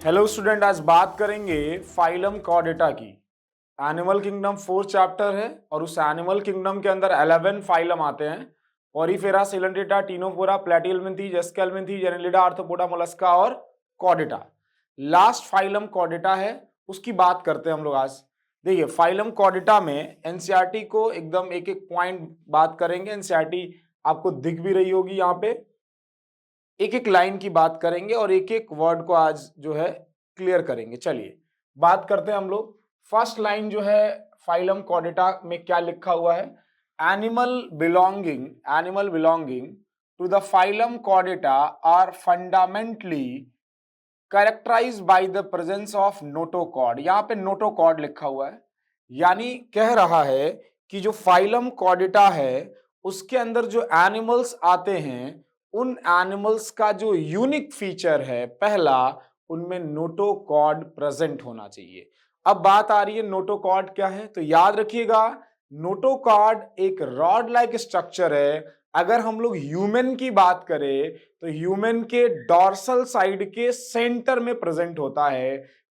Hello student, आज बात करेंगे फाइलम कॉर्डेटा की। एनिमल किंगडम 4th चैप्टर है और उस एनिमल किंगडम के अंदर 11 फाइलम आते हैं। Porifera, coelenterata, ctenophora, platyhelminthes, aschelminthes, annelida, arthropoda, mollusca और कॉर्डेटा। लास्ट फाइलम कॉर्डेटा है, उसकी बात करते हैं हम लोग आज। देखिए, फाइलम कॉर्डेटा में एनसीईआरटी को एकदम एक एक पॉइंट बात करेंगे। एनसीईआरटी आपको दिख भी रही होगी, यहाँ पे एक एक लाइन की बात करेंगे और एक एक वर्ड को आज जो है क्लियर करेंगे। चलिए बात करते हैं हम लोग। फर्स्ट लाइन जो है फाइलम कॉर्डेटा में क्या लिखा हुआ है? Animal belonging to the phylum chordata are fundamentally characterized by the presence of notochord. यहाँ पे नोटोकॉर्ड लिखा हुआ है, यानी कह रहा है कि जो फाइलम कॉर्डेटा है उसके अंदर जो एनिमल्स आते हैं, उन एनिमल्स का जो यूनिक फीचर है पहला, उनमें नोटोकॉर्ड प्रेजेंट होना चाहिए। अब बात आ रही है नोटोकॉर्ड क्या है, तो याद रखिएगा नोटोकॉर्ड एक रॉड लाइक स्ट्रक्चर है। अगर हम लोग ह्यूमन की बात करें तो ह्यूमन के डॉर्सल साइड के सेंटर में प्रेजेंट होता है।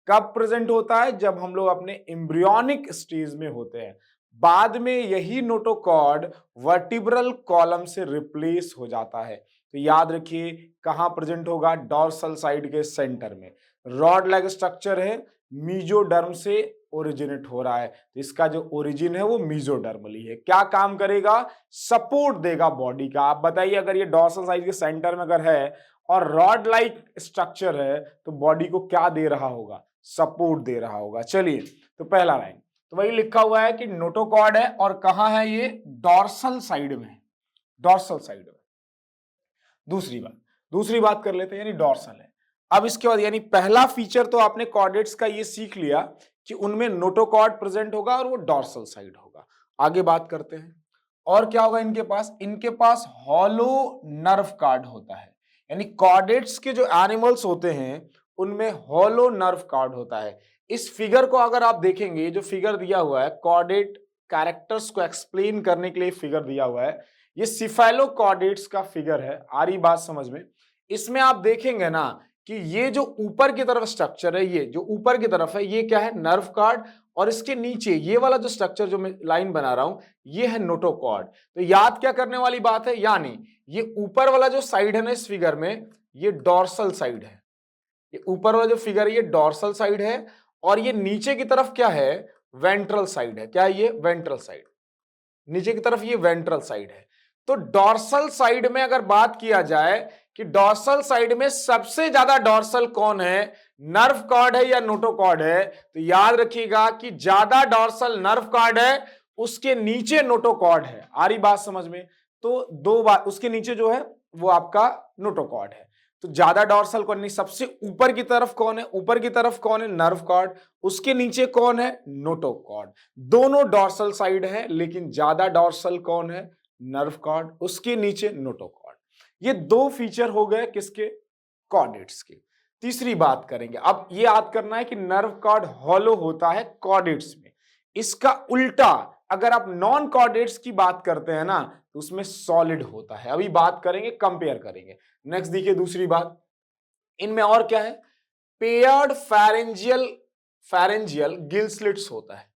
कब प्रेजेंट होता है? जब हम लोग अपने एम्ब्रियोनिक स्टेज में होते हैं। बाद में यही नोटोकॉर्ड वर्टिब्रल कॉलम से रिप्लेस हो जाता है। तो याद रखिए कहां प्रेजेंट होगा? डॉर्सल साइड के सेंटर में। रॉड लाइक स्ट्रक्चर है, मीजोडर्म से ओरिजिनेट हो रहा है, तो इसका जो ओरिजिन है वो मीजोडर्मली है। क्या काम करेगा? सपोर्ट देगा बॉडी का। आप बताइए, अगर ये डॉर्सल साइड के सेंटर में अगर है और रॉड लाइक स्ट्रक्चर है तो बॉडी को क्या दे रहा होगा? सपोर्ट दे रहा होगा। चलिए, तो पहला लाइन तो वही लिखा हुआ है कि नोटोकॉर्ड है और कहां है ये? डॉर्सल साइड में। डॉर्सल साइड में। दूसरी बात कर लेते हैं, यानी डॉर्सल है। अब इसके बाद यानी पहला फीचर तो आपने कॉर्डेट्स का ये सीख लिया कि उनमें नोटोकॉर्ड प्रेजेंट होगा और वो डॉर्सल साइड होगा। आगे बात करते हैं, और क्या होगा इनके पास? इनके पास हॉलो नर्व कार्ड होता है। यानी कॉर्डेट्स के जो एनिमल्स होते हैं उनमें हॉलो नर्व कार्ड होता है। इस फिगर को अगर आप देखेंगे, जो फिगर दिया हुआ है कॉर्डेट कैरेक्टर्स को एक्सप्लेन करने के लिए फिगर दिया हुआ है, ये सिफेलोकॉर्डेट्स का फिगर है। आ रही बात समझ में? इसमें आप देखेंगे ना कि ये जो ऊपर की तरफ स्ट्रक्चर है, ये जो ऊपर की तरफ है, ये क्या है? Nerve card. और इसके नीचे ये वाला जो स्ट्रक्चर जो मैं लाइन बना रहा हूं, ये है नोटोकॉर्ड। तो याद क्या करने वाली बात है? यानी ये ऊपर वाला जो साइड है ना इस फिगर में, ये डॉर्सल साइड है। ये ऊपर वाला जो फिगर है ये डॉर्सल साइड है और ये नीचे की तरफ क्या है? वेंट्रल साइड है। क्या है ये? Ventral side. नीचे की तरफ ये वेंट्रल साइड है। तो डॉर्सल साइड में अगर बात किया जाए कि डॉर्सल साइड में सबसे ज्यादा डॉर्सल कौन है? नर्व कॉर्ड है या नोटोकॉर्ड है? तो याद रखिएगा कि ज्यादा डॉर्सल नर्व कॉर्ड है, उसके नीचे नोटोकॉर्ड है। आ रही बात समझ में? तो दो बार उसके नीचे जो है वो आपका नोटोकॉर्ड है। तो ज्यादा डॉर्सल कौन? नहीं, सबसे ऊपर की तरफ कौन है? ऊपर की तरफ कौन है? Nerve cord. उसके नीचे कौन है? नोटोकॉर्ड। दोनों डॉर्सल साइड है, लेकिन ज्यादा डॉर्सल कौन है? Nerve cord. उसके नीचे नोटोकॉर्ड। ये दो फीचर हो गए किसके? कॉर्डेट्स के। तीसरी बात करेंगे, अब ये याद करना है कि नर्व कॉर्ड हॉलो होता है कॉर्डेट्स में। इसका उल्टा अगर आप नॉन कॉर्डेट्स की बात करते हैं ना, तो उसमें सॉलिड होता है। अभी बात करेंगे, कंपेयर करेंगे। नेक्स्ट देखिए दूसरी बात, इनमें और क्या है? पेयर्ड फेरेंजियल गिल स्लिट्स होता है।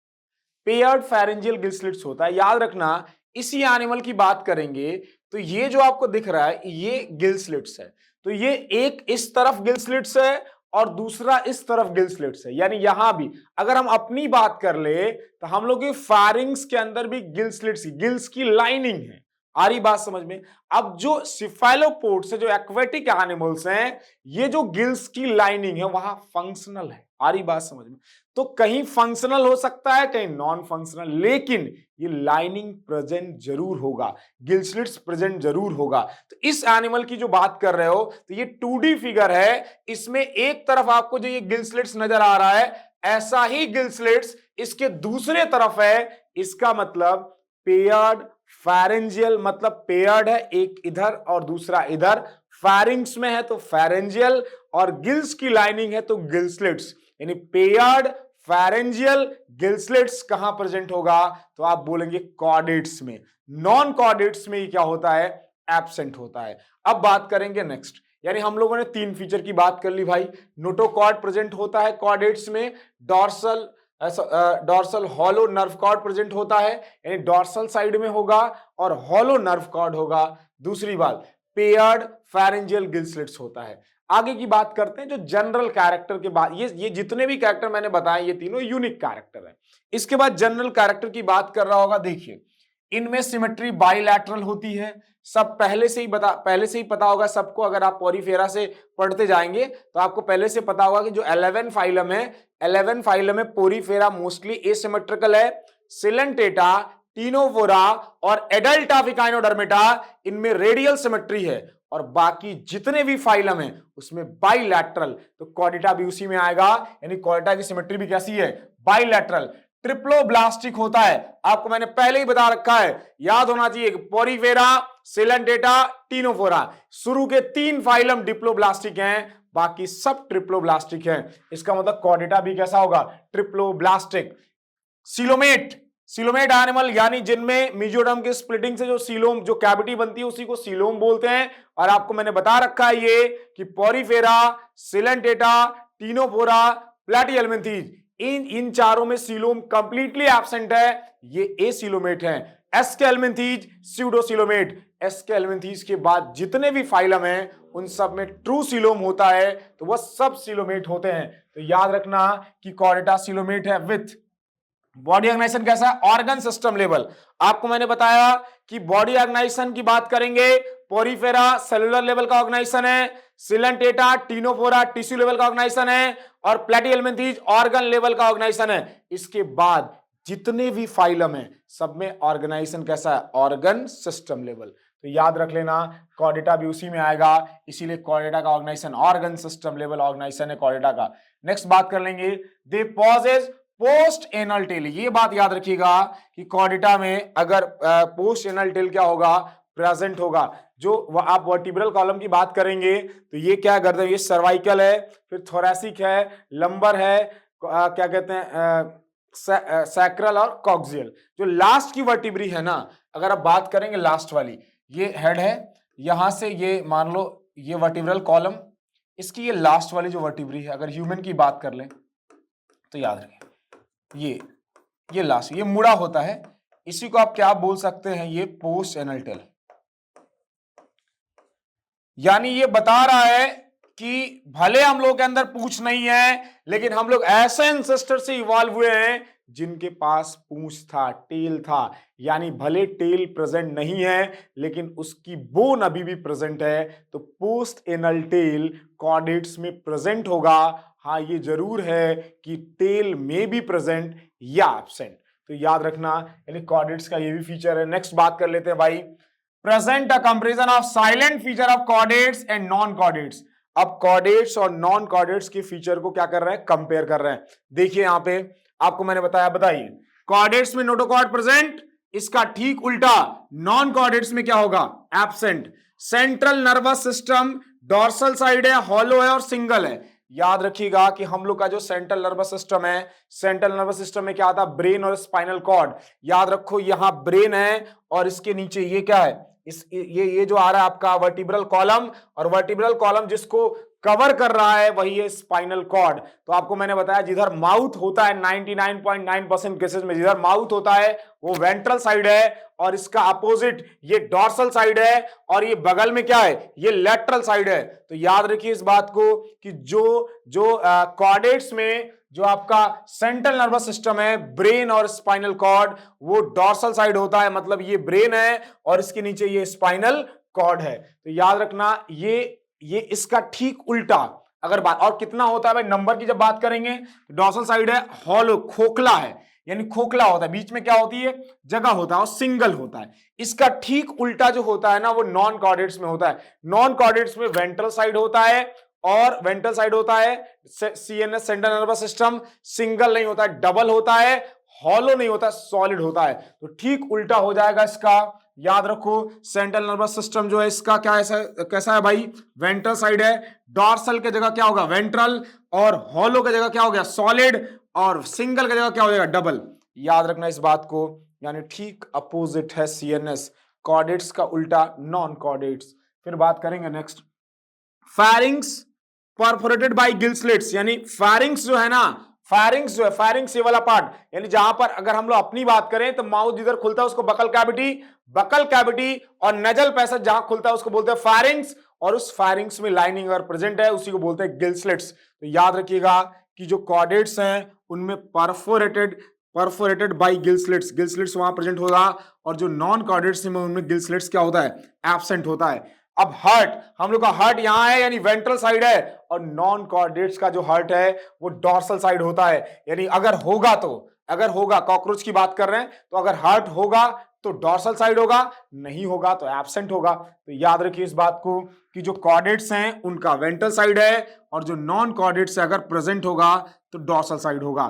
पेयर्ड फेरेंजियल गिल स्लिट्स होता है। याद रखना, इसी एनिमल की बात करेंगे तो ये जो आपको दिख रहा है ये गिल स्लिट्स है। तो ये एक इस तरफ गिल स्लिट्स है और दूसरा इस तरफ गिल स्लिट्स है। यानी यहां भी अगर हम अपनी बात कर ले तो हम लोग के फारिंग्स के अंदर भी गिल स्लिट्स, गिल्स की लाइनिंग है। आ रही बात समझ में? अब जो सिफेलोपोड्स है, जो एक्वेटिक एनिमल्स हैं, ये जो गिल्स की लाइनिंग है वहां फंक्शनल है। आ रही बात समझ में? तो कहीं फंक्शनल हो सकता है, कहीं नॉन फंक्शनल, लेकिन ये लाइनिंग प्रेजेंट जरूर होगा, गिल स्लिट्स प्रेजेंट जरूर होगा। तो इस एनिमल की जो बात कर रहे हो तो ये 2D फिगर है। इसमें एक तरफ आपको जो ये गिल स्लिट्स नजर आ रहा है, ऐसा ही गिल स्लिट्स इसके दूसरे तरफ है। इसका मतलब पेयर्ड फेरेंजियल, मतलब पेयर्ड है, एक इधर और दूसरा इधर। फेरिंग्स में है तो फेरेंजियल और गिल्स की लाइनिंग है तो गिल स्लिट्स। यानी पेयर्ड फेरेंजियल गिल स्लिट्स कहां प्रेजेंट होगा? तो आप बोलेंगे कॉर्डेट्स में। नॉन कॉर्डेट्स में क्या होता है? एब्सेंट होता है। अब बात करेंगे नेक्स्ट, यानी हम लोगों ने 3 फीचर की बात कर ली भाई। नोटोकॉर्ड प्रेजेंट होता है कॉर्डेट्स में, dorsal hollow nerve cord present होता है, यानी डॉर्सल साइड में होगा और हॉलो नर्व कॉर्ड होगा। दूसरी बात, पेयर्ड फेरेंजियल गिल स्लिट्स होता है। आगे की बात करते हैं जो जनरल कैरेक्टर के बाद, ये जितने भी कैरेक्टर मैंने बताए ये तीनों यूनिक कैरेक्टर है। इसके बाद जनरल कैरेक्टर की बात कर रहा होगा, देखिए इनमें सिमेट्री बाइलैटरल होती है, सब पहले से ही पता होगा सबको। अगर आप पॉरीफेरा से पढ़ते जाएंगे तो आपको पहले से पता होगा कि जो 11 फाइलम है, 11 फाइलम में पोरीफेरा मोस्टली एसिमेट्रिकल है। सिलेंटेटा, टीनोफोरा और एडल्टा इकाइनोडर्मेटा इनमें रेडियल सिमेट्री है, और बाकी जितने भी फाइलम हैं उसमें बाइलैटरल। तो कॉर्डेटा भी उसी में आएगा, यानी कॉर्डेटा की सिमेट्री भी कैसी है, बाइलैटरल। ट्रिप्लोब्लास्टिक होता है, आपको मैंने पहले ही बता रखा है, याद होना चाहिए, पोरीफेरा, सिलेंटेटा, टीनोफोरा, शुरू के 3 फाइलम डिप्लोब्लास्टिक हैं, बाकी सब ट्रिप्लोब्लास्टिक हैं। इसका मतलब कॉर्डेटा भी कैसा होगा, ट्रिप्लोब्लास्टिक। सिलोमेट एनिमल, यानी जिनमें मेसोडर्म के स्प्लिटिंग से जो सीलोम, जो कैविटी बनती है उसी को सीलोम बोलते हैं। और आपको मैंने बता रखा है ये कि पोरीफेरा, सिलेंटेटा, टीनोफोरा, प्लैटिहेल्मिन्थीज, इन चारों में सीलोम कंप्लीटली एब्सेंट है, ये एसिलोमेट हैं। एस्केल्मिन्थीज स्यूडोसिलोमेट, एस्केल्मिन्थीज के बाद जितने भी फाइलम हैं उन सब में ट्रू सीलोम होता है, तो वह सब सीलोमेट होते हैं। तो याद रखना कि कॉर्डेटा सीलोमेट है विथ बॉडी ऑर्गेनाइजेशन कैसा है, ऑर्गन सिस्टम लेवल। आपको मैंने बताया कि बॉडी ऑर्गेनाइजेशन की बात करेंगे, पोरीफेरा सेलुलर लेवल का ऑर्गेनाइजेशन है, सिलेंटेटा, टीनोफोरा टिश्यू लेवल का ऑर्गेनाइजेशन है, और प्लैटिहेल्मिन्थीज ऑर्गन लेवल का ऑर्गेनाइजेशन है। इसके बाद जितने भी फाइलम है सब में ऑर्गेनाइजेशन कैसा है, ऑर्गन सिस्टम लेवल। तो याद रख लेना कॉर्डेटा भी उसी में आएगा, इसीलिए कॉर्डेटा का organisation organ system level organisation है कॉर्डेटा का। नेक्स्ट बात कर लेंगे, they possess post anal tail. ये बात याद रखिएगा कि कॉर्डेटा में अगर पोस्ट एनल टेल क्या होगा, प्रेजेंट होगा। जो आप वर्टिब्रल कॉलम की बात करेंगे तो ये क्या गर्दन, ये सर्वाइकल है, फिर थोरैसिक है, लंबर है, क्या कहते हैं सैक्रल और कॉक्सियल। जो लास्ट की वर्टिब्री है ना, अगर आप बात करेंगे लास्ट वाली, ये हेड है, यहां से ये मान लो ये वर्टिब्रल कॉलम, इसकी ये लास्ट वाली जो वर्टिब्री है, अगर ह्यूमन की बात कर लें तो याद रखें ये लास्ट, ये मुड़ा होता है, इसी को आप क्या बोल सकते हैं, ये पोस्ट एनल टेल। यानी ये बता रहा है कि भले हम लोग के अंदर पूंछ नहीं है, लेकिन हम लोग ऐसे एंसेस्टर से इवॉल्व हुए हैं जिनके पास पूंछ था, टेल था। यानी भले टेल प्रेजेंट नहीं है लेकिन उसकी बोन अभी भी प्रेजेंट है, तो पोस्ट एनल टेल कॉर्डेट्स में प्रेजेंट होगा। हाँ, ये जरूर है कि टेल में बी प्रेजेंट या एब्सेंट। तो याद रखना, यानी कॉर्डेट्स का ये भी फीचर है। नेक्स्ट बात कर लेते हैं भाई, present a comparison of silent feature of chordates and non chordates. अब कॉर्डेट्स और नॉन कॉर्डेट्स के फीचर को क्या कर रहे हैं, कंपेयर कर रहे हैं। देखिए यहां पे आपको मैंने बताया, बताइए कॉर्डेट्स में नोटोकॉर्ड प्रेजेंट, इसका ठीक उल्टा नॉन कॉर्डेट्स में क्या होगा, absent. Central nervous system dorsal side है, हॉलो है और सिंगल है। याद रखिएगा कि हम लोग का जो सेंट्रल नर्वस सिस्टम है, सेंट्रल नर्वस सिस्टम में क्या आता है, ब्रेन और स्पाइनल कॉर्ड। याद रखो यहां ब्रेन है और इसके नीचे ये क्या है, ये जो आ रहा है आपका वर्टिब्रल कॉलम, और वर्टिब्रल कॉलम जिसको कवर कर रहा है वही है स्पाइनल कॉर्ड। तो आपको मैंने बताया जिधर माउथ होता है 99.9% केसेस में जिधर माउथ होता है वो वेंट्रल साइड है, और इसका अपोजिट ये डॉर्सल साइड है, और ये बगल में क्या है, ये लेटरल साइड है। तो याद रखिए इस बात को कि जो कॉर्डेट्स में जो आपका सेंट्रल नर्वस सिस्टम है, ब्रेन और स्पाइनल कॉर्ड, वो डॉर्सल साइड होता है, मतलब ये ब्रेन है और इसके नीचे ये स्पाइनल कॉर्ड है। तो याद रखना ये इसका ठीक उल्टा अगर बात, और कितना होता है भाई, नंबर की जब बात करेंगे, डॉर्सल साइड है, हॉलो खोखला है, यानी खोखला होता है, बीच में क्या होती है, जगह होता है और सिंगल होता है। इसका ठीक उल्टा जो होता है ना, वो नॉन कॉर्डेट्स में होता है। नॉन कॉर्डेट्स में वेंट्रल साइड होता है, और वेंट्रल साइड होता है CNS central nervous system, single नहीं होता है, डबल होता है, हॉलो नहीं होता, सॉलिड होता है। तो ठीक उल्टा हो जाएगा इसका। याद रखो सेंट्रल नर्वस सिस्टम जो है इसका क्या ऐसा कैसा है भाई, वेंट्रल साइड है, डॉर्सल के जगह क्या होगा, वेंट्रल, और हॉलो के जगह क्या हो गया, सॉलिड, और सिंगल के जगह क्या हो जाएगा, डबल। याद रखना इस बात को, यानी ठीक अपोजिट है सीएनएस, कॉर्डेट्स का उल्टा नॉन कॉर्डेट्स। फिर बात करेंगे next pharynx perforated bye gill slits, यानी फेरिंग्स जो है ना, फेरिंग्स जो है, फेरिंग्स ये वाला पार्ट, यानी जहां पर अगर हम लोग अपनी बात करें तो माउथ जिधर खुलता है उसको बकल कैविटी, बकल कैविटी और नेजल पैसेज जहां खुलता है उसको बोलते हैं फेरिंग्स, और उस फेरिंग्स में लाइनिंग अगर प्रेजेंट है उसी को बोलते हैं गिल स्लिट्स। तो याद रखिएगा कि जो कॉर्डेट्स हैं उनमें परफोरेटेड बाय गिल स्लिट्स वहां प्रेजेंट होगा, और जो नॉन कॉर्डेट्स में उनमें गिल स्लिट्स क्या होता है, एब्सेंट होता है। अब हार्ट, हम लोग का हार्ट यहां है यानी वेंट्रल साइड है, और नॉन कॉर्डेट्स का जो हार्ट है वो डॉर्सल साइड होता है, यानी अगर होगा कॉकरोच की बात कर रहे हैं तो अगर हार्ट होगा तो डॉर्सल साइड होगा, नहीं होगा तो एब्सेंट होगा। तो याद रखिए इस बात को कि जो कॉर्डेट्स हैं उनका वेंट्रल साइड है, और जो नॉन कॉर्डेट्स अगर प्रेजेंट होगा तो डॉर्सल साइड होगा।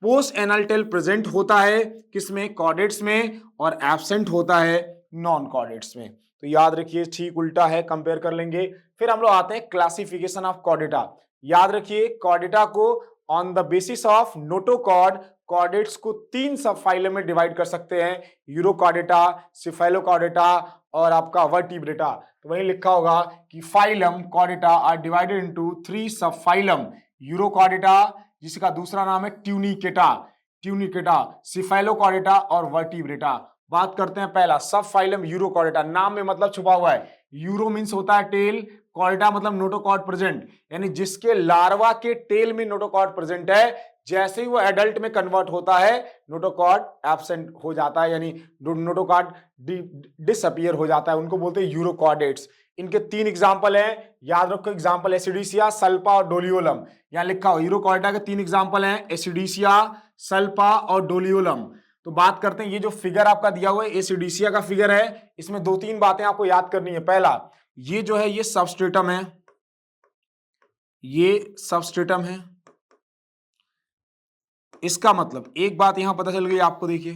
पोस्ट एनल टेल प्रेजेंट होता है किसमें, कॉर्डेट्स में, और एब्सेंट होता है नॉन कॉर्डेट्स में। तो याद रखिए ठीक उल्टा है, कंपेयर कर लेंगे। फिर हम लोग आते हैं क्लासिफिकेशन ऑफ कॉर्डेटा। याद रखिए कॉर्डेटा को on the basis of notochord chordates को 3 सब फाइलम में डिवाइड कर सकते हैं, यूरोकॉर्डेटा, सिफेलोकॉर्डेटा और आपका वर्टिब्रेटा। तो वही लिखा होगा कि phylum chordata are divided into 3 सब फाइलम, यूरोकॉर्डेटा जिसका दूसरा नाम है ट्यूनिकेटा, सिफेलोकॉर्डेटा और वर्टिब्रेटा। बात करते हैं पहला सब फाइलम यूरोकॉर्डेटा, नाम में मतलब छुपा हुआ है, यूरो मींस होता है टेल, कॉर्डेटा मतलब नोटोकॉर्ड प्रेजेंट, यानी जिसके लार्वा के टेल में नोटोकॉर्ड प्रेजेंट है, जैसे ही वो एडल्ट में कन्वर्ट होता है नोटोकॉर्ड एब्सेंट हो जाता है, यानी नोटोकॉर्ड डिसअपीयर हो जाता है, उनको बोलते हैं यूरोकॉर्डेट्स। इनके 3 एग्जांपल हैं, याद रखो, एग्जांपल एसिडिसिया, सल्पा और डोलियोलम। यहां लिखा हो यूरोकॉर्डेटा के 3 एग्जांपल हैं, एसिडिसिया, सल्पा और डोलियोलम। तो बात करते हैं, ये जो फिगर आपका दिया हुआ है एसिडिसिया का फिगर है, इसमें 2-3 बातें आपको याद करनी है। पहला, ये जो है ये सबस्ट्रेटम है, ये सबस्ट्रेटम है, इसका मतलब एक बात यहां पता चल गई आपको, देखिए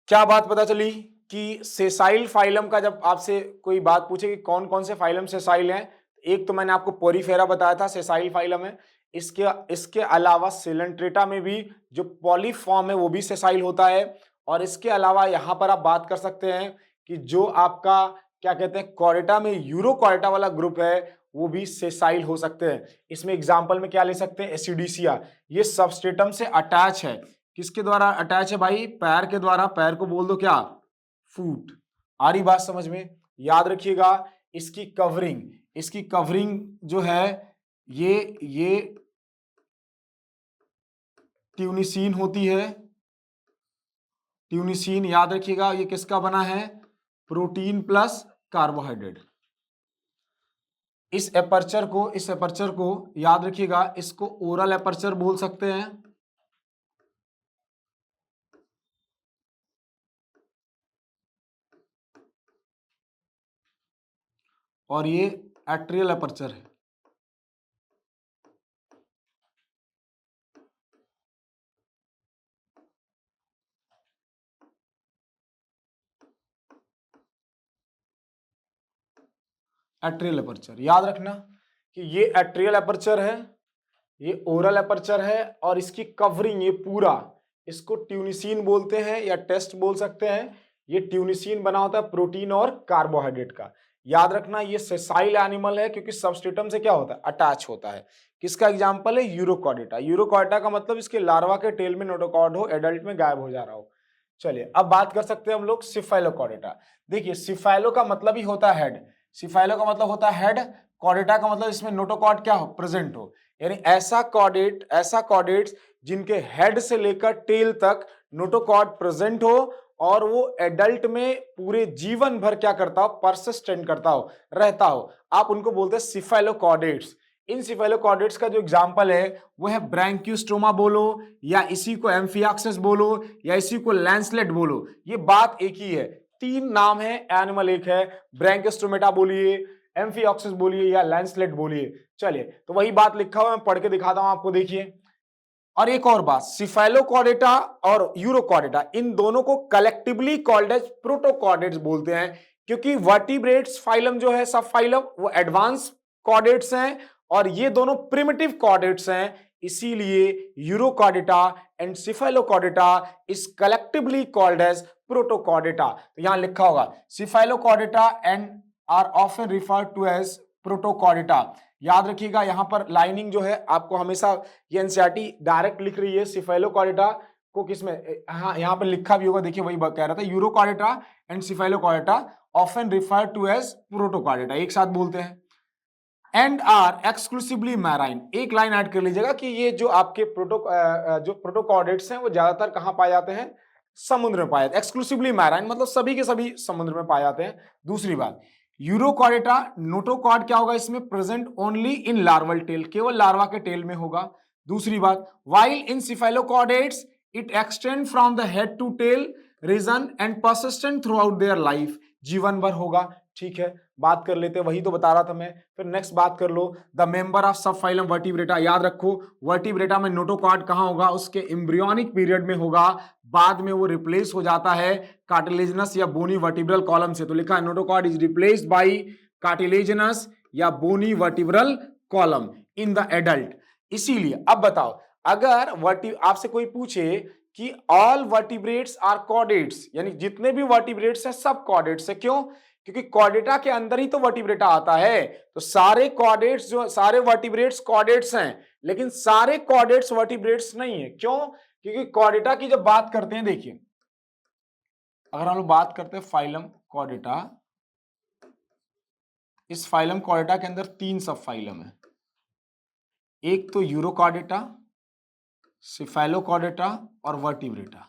क्या बात पता चली कि सेसाइल फाइलम का, जब आपसे कोई बात पूछे कि कौन कौन से फाइलम सेसाइल हैं, एक तो मैंने आपको पोरीफेरा बताया था सेसाइल फाइलम है, इसके अलावा सिलेंट्रेटा में भी जो पॉलीफॉर्म है वो भी सेसाइल होता है, और इसके अलावा यहां पर आप बात कर सकते हैं कि जो आपका क्या कहते हैं कॉर्डेटा में यूरोकॉर्डेटा वाला ग्रुप है वो भी सेसाइल हो सकते हैं। इसमें एग्जांपल में क्या ले सकते हैं, एसिडिसिया, ये सबस्ट्रेटम से अटैच है, किसके द्वारा अटैच है भाई, पैर के द्वारा, पैर को बोल दो क्या, फूट। आ रही बात समझ में, याद रखिएगा इसकी कवरिंग जो है ये ट्यूनिसीन होती है, ट्यूनिसीन याद रखिएगा, ये किसका बना है, प्रोटीन प्लस कार्बोहाइड्रेट। इस एपर्चर को याद रखिएगा, इसको ओरल एपर्चर बोल सकते हैं, और ये एट्रियल एपर्चर है। एट्रियल एपर्चर याद रखना कि ये एट्रियल एपर्चर है, ये ओरल एपर्चर है, और इसकी कवरिंग ये पूरा, इसको ट्यूनिसीन बोलते हैं या टेस्ट बोल सकते हैं। ये ट्यूनिसीन बना होता है प्रोटीन और कार्बोहाइड्रेट का। याद रखना ये सेसाइल एनिमल है क्योंकि सबस्ट्रेटम से क्या होता है, अटैच होता है। किसका एग्जांपल है, यूरोकॉर्डेटा। यूरोकॉर्डेटा का मतलब इसके लार्वा के टेल में नोटोकॉर्ड हो, एडल्ट में गायब हो जा रहा हो। चलिए अब बात कर सकते हैं हम लोग सिफेलोकॉर्डेटा। देखिए सिफेलो का मतलब ही होता है हेड, सिफेलो का मतलब होता है हेड, कॉर्डेटा का मतलब इसमें नोटोकॉर्ड क्या हो, प्रेजेंट हो, यानी ऐसा कॉर्डेट्स जिनके हेड से लेकर टेल तक नोटोकॉर्ड प्रेजेंट हो, और वो एडल्ट में पूरे जीवन भर क्या करता हो, परसिस्टेंट करता हो, रहता हो, आप उनको बोलते हैं सिफेलोकॉर्डेट्स। इन सिफेलोकॉर्डेट्स का जो एग्जांपल है वो है ब्रैंकियोस्टोमा बोलो, या इसी को एम्फियाक्सिस बोलो, या इसी को लैंसलेट बोलो, ये बात एक ही है, 3 नाम है, एनिमल एक है, ब्रैंकियोस्टोमेटा बोलिए, एम्फियाक्सिस बोलिए या लैंसलेट बोलिए। चलिए तो वही बात लिखा हुआ मैं पढ़ के दिखाता हूं आपको, देखिए। और एक और बात, सिफेलोकॉर्डेटा और यूरोकॉर्डेटा इन दोनों को कलेक्टिवली कॉल्ड एज प्रोटोकॉर्डेट्स बोलते हैं, क्योंकि वर्टिब्रेट्स फाइलम जो है, सब फाइलम, वो एडवांस कॉर्डेट्स हैं और ये दोनों प्रिमिटिव कॉर्डेट्स हैं, इसीलिए urochordata and cephalochordata is collectively called as protochordata. तो यहां लिखा होगा cephalochordata and are often referred to as protochordata. याद रखिएगा यहां पर लाइनिंग जो है आपको हमेशा ये एनसीईआरटी डायरेक्ट लिख रही है सिफेलोकॉर्डेटा को किसमें, हाँ यहाँ पर लिखा भी होगा, देखिए वही कह रहा था, urochordata and cephalochordata often refer to as protochordata, एक साथ बोलते हैं। एंड आर एक्सक्लूसिवली मैराइन, एक लाइन ऐड कर लीजिएगा कि ये जो आपके जो प्रोटोकॉर्डेट्स हैं वो ज्यादातर कहां पाए जाते हैं, समुद्र में पाए जाते हैं। एक्सक्लूसिवली मैराइन मतलब सभी के सभी समुद्र में पाए जाते हैं। दूसरी बात, यूरोकॉर्डेटा नोटोकॉर्ड क्या होगा इसमें, present only in larval tail, केवल लार्वा के टेल में होगा। दूसरी बात, while in cephalochordates it extend from the head to tail region and persistent throughout their life, जीवन भर होगा। ठीक है, बात कर लेते हैं, वही तो बता रहा था मैं। फिर नेक्स्ट बात कर लो, द मेंबर ऑफ सब फाइलम वर्टिब्रेटा। याद रखो वर्टिब्रेटा में नोटोकॉर्ड कहां होगा, उसके एम्ब्रियोनिक पीरियड में होगा, बाद में वो रिप्लेस हो जाता है कार्टिलेजिनस या बोनी वर्टिब्रल कॉलम से। तो लिखा है notochord is replaced by cartilaginous या bony vertebral column in the adult. इसीलिए अब बताओ, अगर आपसे कोई पूछे कि ऑल वर्टिब्रेट्स आर कॉर्डेट्स, यानी जितने भी वर्टिब्रेट्स हैं सब कॉर्डेट्स है, क्यों, क्योंकि कॉर्डेटा के अंदर ही तो वर्टिब्रेटा आता है। तो सारे कॉर्डेट्स जो सारे वर्टिब्रेट्स कॉर्डेट्स हैं, लेकिन सारे कॉर्डेट्स वर्टिब्रेट्स नहीं है। क्यों, क्योंकि कॉर्डेटा की जब बात करते हैं, देखिए अगर हम लोग बात करते हैं फाइलम कॉर्डेटा, इस फाइलम कॉर्डेटा के अंदर 3 सब फाइलम है, एक तो यूरोकॉर्डेटा, सिफेलोकॉर्डेटा और वर्टिब्रेटा।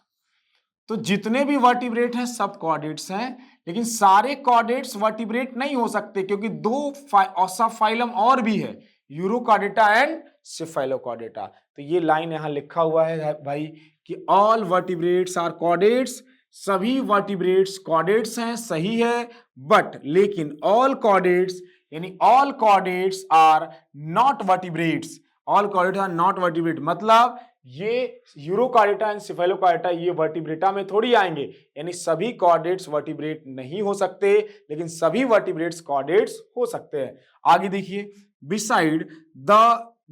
तो जितने भी वर्टिब्रेट हैं सब कॉर्डेट्स हैं, लेकिन सारे कॉर्डेट्स वर्टिब्रेट नहीं हो सकते, क्योंकि 2 सब फाइलम और भी है, यूरोकॉर्डेटा एंड सिफेलोकॉर्डेटा। तो ये लाइन यहां लिखा हुआ है भाई कि ऑल वर्टिब्रेट्स आर कॉर्डेट्स, सभी वर्टिब्रेट्स कॉर्डेट्स हैं, सही है, बट लेकिन ऑल कॉर्डेट्स यानी all chordates are not vertebrates, all chordates are not vertebrate, मतलब ये यूरोकॉर्डेटा एंड सिफेलोकॉर्डेटा ये वर्टिब्रेटा में थोड़ी आएंगे, यानी सभी कॉर्डेट्स वर्टिब्रेट नहीं हो सकते, लेकिन सभी वर्टिब्रेट्स कॉर्डेट्स हो सकते हैं। आगे देखिए, beside the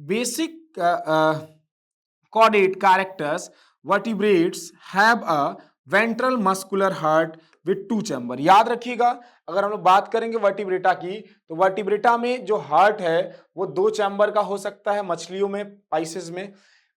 basic chordate characters vertebrates have a ventral muscular heart with 2 chamber. याद रखिएगा अगर हम लोग बात करेंगे वर्टिब्रेटा की, तो वर्टिब्रेटा में जो हार्ट है वो 2 चैम्बर का हो सकता है मछलियों में, पाइसेस में,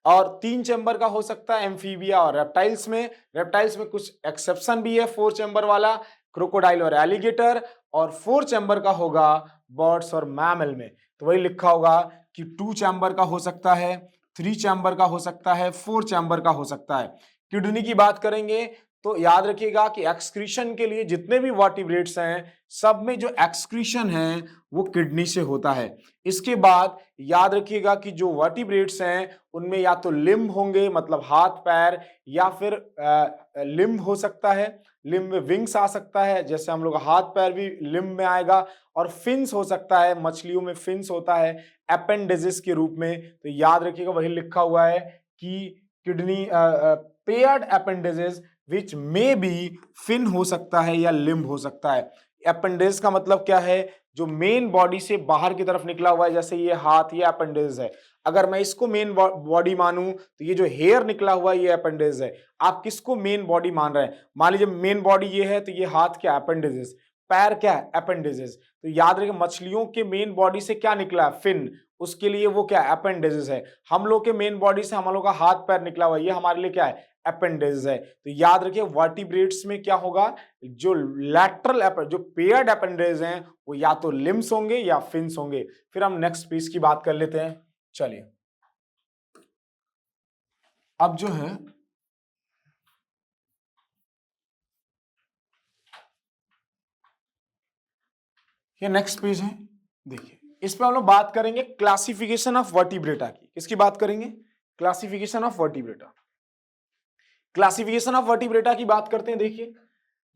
और 3 चैम्बर का हो सकता है एम्फीबिया और रेप्टाइल्स में। रेप्टाइल्स में कुछ एक्सेप्शन भी है, 4 चैम्बर वाला, क्रोकोडाइल और एलिगेटर, और 4 चैम्बर का होगा बर्ड्स और मैमल में। तो वही लिखा होगा कि 2 चैम्बर का हो सकता है, 3 चैम्बर का हो सकता है, 4 चैम्बर का हो सकता है। किडनी की बात करेंगे तो याद रखिएगा कि एक्सक्रीशन के लिए जितने भी वर्टिब्रेट्स हैं सब में जो एक्सक्रीशन है वो किडनी से होता है। इसके बाद याद रखिएगा कि जो वर्टिब्रेट्स हैं उनमें या तो लिम्ब होंगे, मतलब हाथ पैर, या फिर लिम्ब हो सकता है, लिम्ब में विंग्स आ सकता है, जैसे हम लोग हाथ पैर भी लिम्ब में आएगा, और फिन्स हो सकता है, मछलियों में फिन्स होता है एपेंडिजेस के रूप में। तो याद रखिएगा वही लिखा हुआ है कि kidney paired appendages which may be fin हो सकता है या लिम्ब हो सकता है। एपेंडेज का मतलब क्या है, जो मेन बॉडी से बाहर की तरफ निकला हुआ है, जैसे ये हाथ, ये एपेंडेज है। अगर मैं इसको मेन बॉडी मानूं तो ये जो हेयर निकला हुआ है ये एपेंडेज है। आप किसको मेन बॉडी मान रहे हैं, मान लीजिए मेन बॉडी ये है तो ये हाथ क्या, एपेंडेजेस, पैर क्या है, एपेंडेजेस। तो याद रखिए मछलियों के मेन बॉडी से क्या निकला है, फिन, उसके लिए वो क्या, एपेंडेजेस है। हम लोग के मेन बॉडी से हम लोग का हाथ पैर निकला हुआ है, ये हमारे लिए क्या है, एपेंडेज है। तो याद रखिए वर्टिब्रेट्स में क्या होगा, जो लैटरल जो पेयर्ड एपेंडेज हैं वो या तो लिम्स होंगे या फिन्स होंगे। फिर हम नेक्स्ट पीस की बात कर लेते हैं। चलिए अब जो है ये नेक्स्ट पेज है, देखिए इस पे हम लोग बात करेंगे क्लासिफिकेशन ऑफ वर्टिब्रेटा की। किसकी बात करेंगे, classification of vertebrata. Classification of vertebrata की बात करते हैं। देखिए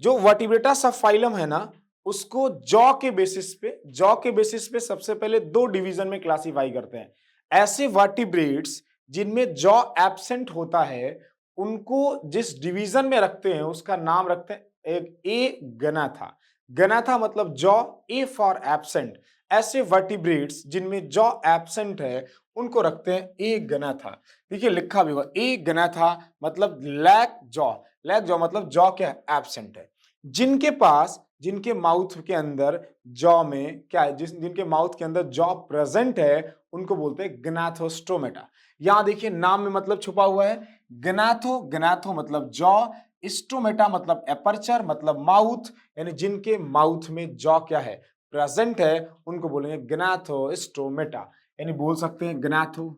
जो वर्टिब्रेटा सब फाइलम है ना, उसको जॉ के बेसिस पे सबसे पहले 2 डिवीजन में क्लासिफाई करते हैं। ऐसे वर्टिब्रेट्स जिनमें जॉ एब्सेंट होता है उनको जिस डिवीजन में रखते हैं उसका नाम रखते हैं एक ए गनाथा। गनाथा मतलब जॉ, ए फॉर एब्सेंट। ऐसे वर्टिब्रेट्स जिनमें जॉ एब्सेंट है उनको रखते हैं ए गनाथा। देखिए लिखा भी होगा ए गनाथा मतलब लैक जॉ, लैक जॉ मतलब जॉ क्या है, एब्सेंट है। जिनके पास जिनके माउथ के अंदर जॉ में क्या है, जिनके माउथ के अंदर जॉ प्रेजेंट है उनको बोलते हैं ग्नाथोस्टोमेटा। यहां देखिए नाम में मतलब छुपा हुआ है, ग्नाथो, ग्नाथो मतलब जॉ, स्टोमेटा मतलब एपर्चर मतलब माउथ, यानी जिनके माउथ में जॉ क्या है, प्रेजेंट है, उनको बोलेंगे ग्नाथोस्टोमेटा। यानी बोल सकते हैं ग्नाथो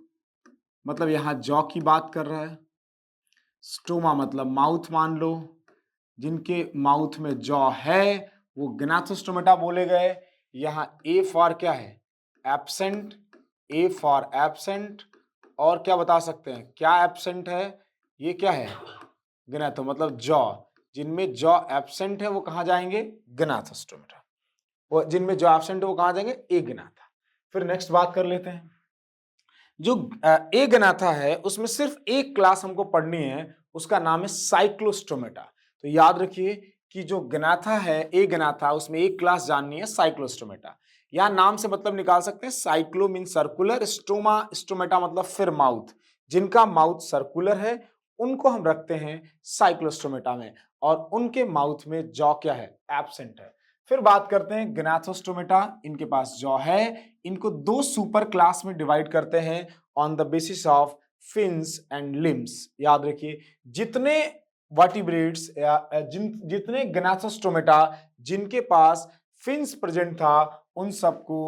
मतलब यहां जॉ की बात कर रहा है, स्टोमा मतलब माउथ मान लो, जिनके माउथ में जॉ है वो ग्नाथोस्टोमेटा बोले गए। यहां ए फॉर क्या है, एब्सेंट, ए फॉर एब्सेंट, और क्या बता सकते हैं क्या एब्सेंट है, ये क्या है, ग्नाथो मतलब जॉ, जिनमें जॉ एब्सेंट है वो कहां जाएंगे, ग्नाथोस्टोमेटा, वो जिनमें जॉ एब्सेंट है वो कहां जाएंगे, ए ग्नाथा। फिर नेक्स्ट बात कर लेते हैं, जो ए ग्नाथा है उसमें सिर्फ एक क्लास हमको पढ़नी है, उसका नाम है साइक्लोस्टोमेटा। तो याद रखिए कि जो ग्नाथा है, ए ग्नाथा, उसमें एक क्लास जाननी है साइक्लोस्टोमेटा। यहां नाम से मतलब निकाल सकते हैं, cyclo mean circular, stoma, stomata मतलब फिर माउथ, जिनका माउथ सर्कुलर है उनको हम रखते हैं साइक्लोस्टोमेटा में, और उनके माउथ में जॉ क्या है, एब्सेंट है। फिर बात करते हैं ग्नाथोस्टोमेटा, इनके पास जॉ है, इनको दो सुपर क्लास में डिवाइड करते हैं on the basis of fins and limbs. याद रखिए जितने वर्टिब्रेट्स या जितने ग्नाथोस्टोमेटा जिनके पास फिन्स प्रेजेंट था उन सबको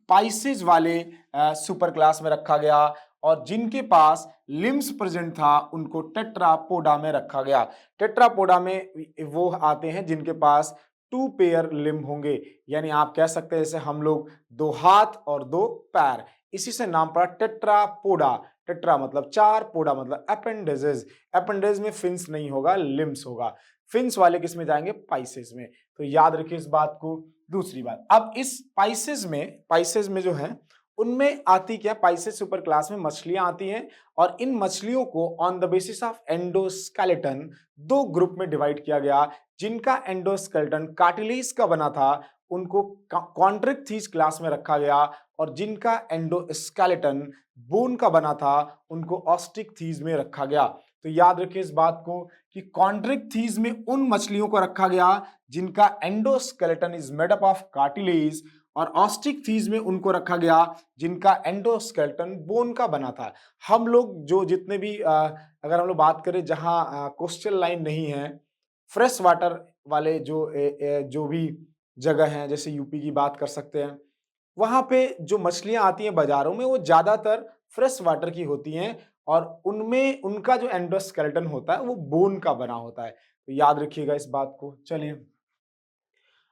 पाइसेज वाले सुपर क्लास में रखा गया, और जिनके पास लिम्स प्रेजेंट था उनको टेट्रापोडा में रखा गया। टेट्रापोडा में वो आते हैं जिनके पास टू पेयर लिम्ब होंगे, यानी आप कह सकते हैं जैसे हम लोग दो हाथ और दो पैर, इसी से नाम पड़ा टेट्रापोडा। टेट्रा मतलब चार, पोडा मतलब अपेंडेजेस, अपेंडेज में फिन्स नहीं होगा, लिम्स होगा। फिन्स वाले किस में जाएंगे, पाइसेस में। तो याद रखिए इस बात को। दूसरी बात, अब इस पाइसेस में जो है उनमें आती क्या, पाइसेस सुपर क्लास में मछलियां आती हैं, और इन मछलियों को on the basis of endoskeleton दो ग्रुप में डिवाइड किया गया, जिनका एंडोस्केलेटन कार्टिलेज का बना था उनको कॉन्ट्रिक्थीज क्लास में रखा गया, और जिनका एंडोस्केलेटन बोन का बना था उनको ऑस्टिकथीज में रखा गया। तो याद रखिए इस बात को कि कॉन्ट्रिक्थीज में उन मछलियों को रखा गया जिनका endoskeleton is made up of cartilage, और ऑस्टिकथीज में उनको रखा गया जिनका एंडोस्केलेटन बोन का बना था। हम लोग जो जितने भी अगर हम लोग बात करें जहां कोस्टल लाइन नहीं है, फ्रेश वाटर वाले जो भी जगह हैं, जैसे यूपी की बात कर सकते हैं, वहां पे जो मछलियां आती हैं बाजारों में वो ज्यादातर फ्रेश वाटर की होती हैं, और उनमें उनका जो एंडोस्केलेटन होता है वो बोन का बना होता है। तो याद रखिएगा इस बात को। चलिए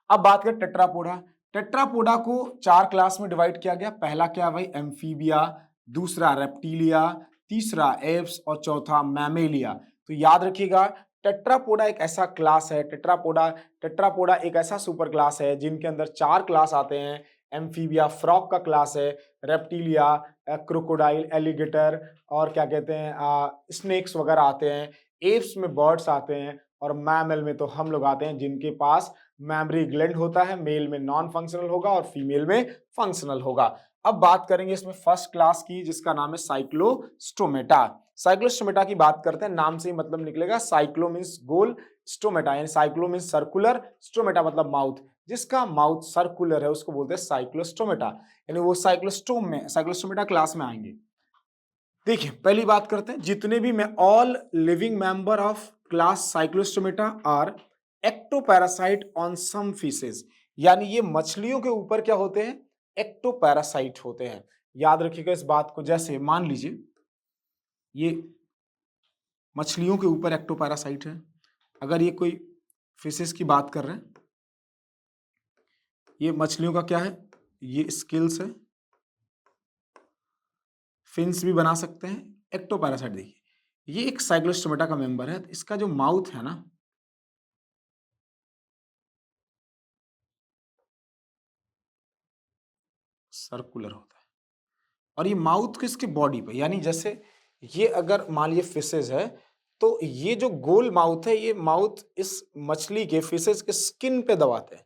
अब बात करें टेट्रापोडा। टेट्रापोडा को चार क्लास में डिवाइड किया गया। पहला क्या है भाई, एम्फीबिया, दूसरा रेप्टिलिया, तीसरा एप्स, और चौथा मैमेलिया। तो याद रखिएगा टेट्रापोडा एक ऐसा क्लास है, टेट्रापोडा एक ऐसा सुपर क्लास है जिनके अंदर चार क्लास आते हैं। एम्फीबिया फ्रॉग का क्लास है, रेप्टिलिया क्रोकोडाइल, एलिगेटर, और क्या कहते हैं स्नेक्स वगैरह आते हैं, एप्स में बर्ड्स आते हैं, और मैमल में तो हम लोग आते हैं जिनके पास मैमरी ग्लैंड होता है, मेल में नॉन फंक्शनल होगा और फीमेल में फंक्शनल होगा। अब बात करेंगे इसमें फर्स्ट क्लास की जिसका नाम है साइक्लोस्टोमेटा। साइक्लोस्टोमेटा की बात करते हैं, नाम से ही मतलब निकलेगा, साइक्लो मींस गोल, स्टोमेटा यानी साइक्लो मींस सर्कुलर, स्टोमेटा मतलब माउथ, जिसका माउथ सर्कुलर है उसको बोलते हैं साइक्लोस्टोमेटा, यानी वो साइक्लोस्टोमेटा क्लास में आएंगे। देखिए पहली बात करते हैं, जितने भी मैं all living member of class cyclostomata are ectoparasite on some fishes, यानी ये मछलियों के ऊपर क्या होते हैं, एक्टोपैरासाइट होते हैं। याद रखिएगा इस बात को। जैसे मान लीजिए ये मछलियों के ऊपर एक्टोपैरासाइट है, अगर ये कोई फिशेस की बात कर रहे हैं, ये मछलियों का क्या है, ये स्किल्स है, फिन्स भी बना सकते हैं, एक्टोपैरासाइट। देखिए ये एक साइक्लोस्टोमेटा का मेंबर है, इसका जो माउथ है ना, सर्कुलर होता है, और ये माउथ किसके बॉडी पे, यानी जैसे ये अगर मान लीजिए फिशेज है तो ये जो गोल माउथ है, ये माउथ इस मछली के फिशेज के स्किन पे दबाते हैं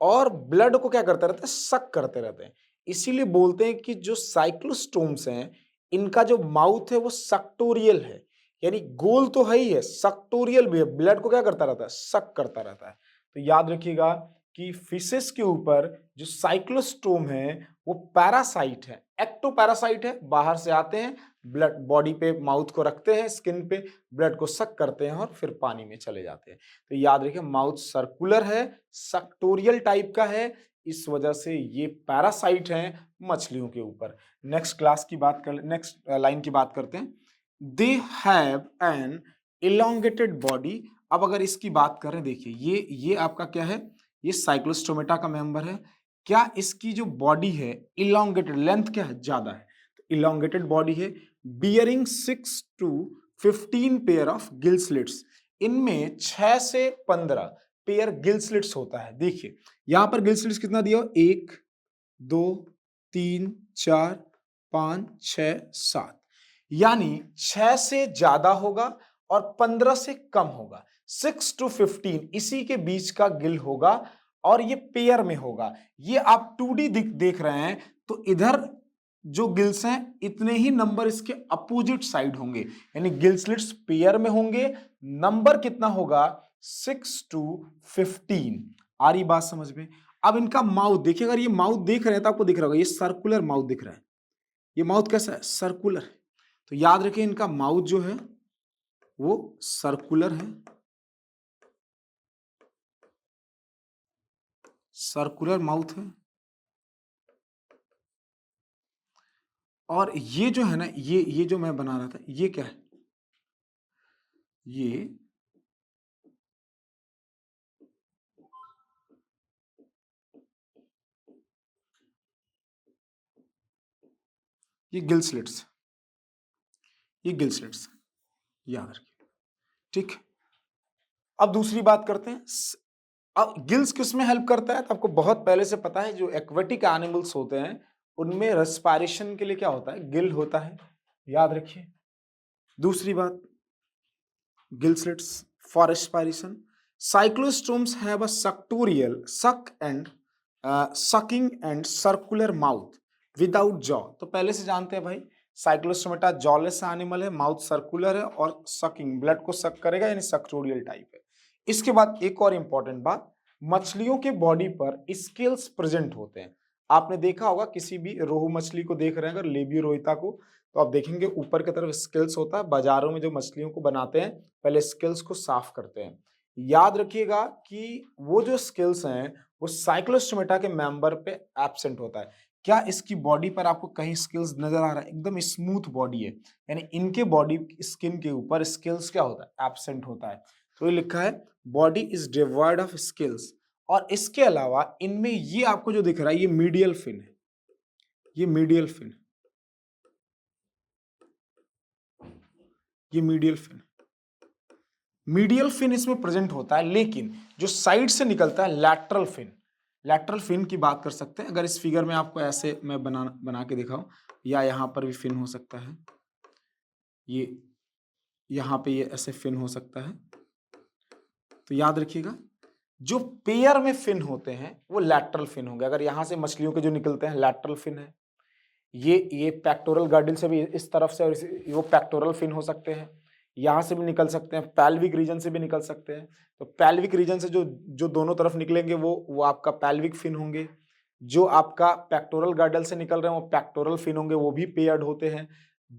और ब्लड को क्या करते रहते हैं, सक करते रहते हैं। इसीलिए बोलते हैं कि जो साइक्लोस्टोम्स हैं इनका जो माउथ है वो सक्टोरियल है, यानी गोल तो है ही है, सक्टोरियल भी है, ब्लड को क्या करता रहता है, सक करता रहता है। तो याद रखिएगा कि फिशेस के ऊपर जो साइक्लोस्टोम है वो पैरासाइट है, एक्टोपैरासाइट है, बाहर से आते हैं, ब्लड बॉडी पे माउथ को रखते हैं, स्किन पे ब्लड को सक करते हैं और फिर पानी में चले जाते हैं। तो याद रखिए माउथ सर्कुलर है, सक्टोरियल टाइप का है, इस वजह से ये पैरासाइट हैं मछलियों के ऊपर। नेक्स्ट लाइन की बात करते हैं। They have an elongated body. अब अगर इसकी बात करें, देखिए ये आपका क्या है, ये साइक्लोस्टोमेटा का मेंबर है। क्या इसकी जो बॉडी है इलोंगेटेड, लेंथ क्या है, ज्यादा है, तो इलोंगेटेड बॉडी है, bearing 6 to 15 pair of gill slits. इनमें 6 से 15 पेयर गिल स्लिट्स होता है। देखिए यहां पर गिल स्लिट्स कितना दिया हो, 1 2 3 4 5 6 7, यानी 6 से ज्यादा होगा और 15 से कम होगा। 6 to 15 इसी के बीच का गिल होगा और ये पेयर में होगा। ये आप 2D देख रहे हैं, तो इधर जो गिल्स हैं इतने ही नंबर इसके अपोजिट साइड होंगे, यानी गिल स्लिट्स पेयर में होंगे। नंबर कितना होगा, 6 to 15। आ रही बात समझ में? अब इनका माउथ देखिए, अगर ये माउथ देख रहे हैं तो आपको दिख रहा होगा, ये सर्कुलर माउथ दिख रहा है। ये माउथ कैसा है, सर्कुलर है। तो याद रखिए इनका माउथ जो है वो सर्कुलर है, सर्कुलर माउथ है। और ये जो है ना, ये जो मैं बना रहा था, ये क्या है, ये गिल स्लिट्स, ये गिल स्लिट्स, याद रखिए। ठीक, अब दूसरी बात करते हैं। अब गिल्स किस में हेल्प करता है, तो आपको बहुत पहले से पता है, जो एक्वेटिक एनिमल्स होते हैं उनमें रेस्पिरेशन के लिए क्या होता है, गिल होता है, याद रखिए। दूसरी बात, gill slits for respiration. Cyclostomes have a सक्टोरियल sucking and circular mouth without jaw. तो पहले से जानते हैं भाई, साइक्लोस्टोमेटा जॉलेस एनिमल है, माउथ सर्कुलर है और सकिंग, ब्लड को सक करेगा, यानी सक्टोरियल टाइप है। इसके बाद एक और इंपॉर्टेंट बात, मछलियों के बॉडी पर स्केल्स प्रेजेंट होते हैं। आपने देखा होगा, किसी भी रोहू मछली को देख रहे हैं अगर, लेबियो रोहिता को, तो आप देखेंगे ऊपर की तरफ स्केल्स होता है। बाजारों में जो मछलियों को बनाते हैं पहले स्केल्स को साफ करते हैं। याद रखिएगा कि वो जो स्केल्स हैं वो साइक्लोस्टोमेटा के मेंबर पे एब्सेंट होता है। क्या इसकी बॉडी पर आपको कहीं स्केल्स नजर आ रहा है, एकदम स्मूथ बॉडी है, यानी इनके बॉडी स्किन के ऊपर स्केल्स क्या होता है, एब्सेंट होता है। तो ये लिखा है body is devoid of scales. और इसके अलावा इनमें ये आपको जो दिख रहा है, ये मीडियल फिन है, ये मीडियल फिन, ये मीडियल फिन, मीडियल फिन इसमें प्रेजेंट होता है। लेकिन जो साइड से निकलता है लैटरल फिन, लैटरल फिन की बात कर सकते हैं। अगर इस फिगर में आपको ऐसे मैं बना के दिखाऊं, या यहां पर भी फिन हो सकता है, ये यहां पे ये ऐसे फिन हो सकता है। तो याद रखिएगा जो पेयर में फिन होते हैं वो लैटरल फिन होंगे। अगर यहां से मछलियों के जो निकलते हैं लैटरल फिन है, ये पेक्टोरल गर्डल से भी इस तरफ से, और वो पेक्टोरल फिन हो सकते हैं, यहां से भी निकल सकते हैं, पैल्विक रीजन से भी निकल सकते हैं। तो पैल्विक रीजन से जो जो दोनों तरफ निकलेंगे वो आपका पैल्विक फिन होंगे। जो आपका पेक्टोरल गर्डल से निकल रहे हैं वो पेक्टोरल फिन होंगे, वो भी पेयर्ड होते हैं।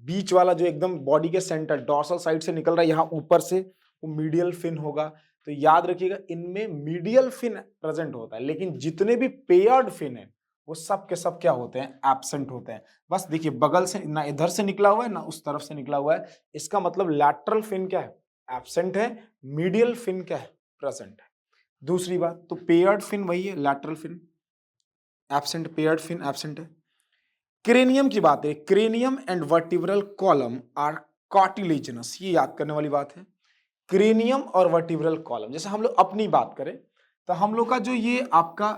बीच वाला जो एकदम बॉडी के सेंटर डॉर्सल साइड से निकल रहा है यहाँ ऊपर से, वो मीडियल फिन होगा। तो याद रखिएगा इनमें मीडियल फिन प्रेजेंट होता है, लेकिन जितने भी पेयर्ड फिन है वो सब के सब क्या होते हैं, एब्सेंट होते हैं। बस देखिए बगल से ना इधर से निकला हुआ है ना उस तरफ से निकला हुआ है, इसका मतलब लैटरल फिन क्या है, एब्सेंट है, मीडियल फिन क्या है, प्रेजेंट है। दूसरी बात, तो पेयर्ड फिन वही है, lateral fin absent, paired fin absent है। क्रेनियम की बात है, cranium and vertebral column are cartilaginous, ये याद करने वाली बात है। क्रेनियम और वर्टिब्रल कॉलम, जैसे हम लोग अपनी बात करें तो हम लोग का जो ये आपका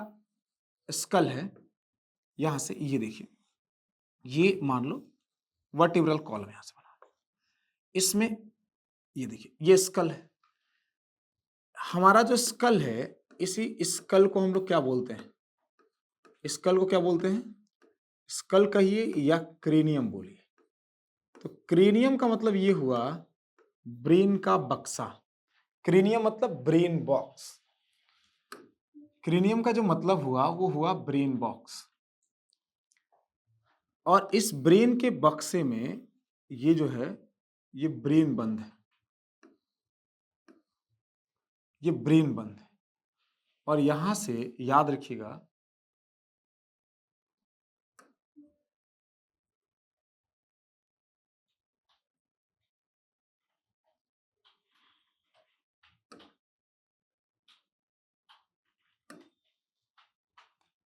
स्कल है, यहां से ये देखिए, ये मान लो वर्टिब्रल कॉलम यहां से बना, इसमें ये देखिए ये स्कल है। हमारा जो स्कल है, इसी स्कल को हम लोग क्या बोलते हैं, स्कल को क्या बोलते हैं, स्कल कहिए या क्रेनियम बोलिए। तो क्रेनियम का मतलब ये हुआ ब्रेन का बक्सा, क्रेनियम मतलब ब्रेन बॉक्स। क्रेनियम का जो मतलब हुआ वो हुआ ब्रेन बॉक्स, और इस ब्रेन के बक्से में ये जो है ये ब्रेन बंद है, ये ब्रेन बंद है। और यहां से याद रखिएगा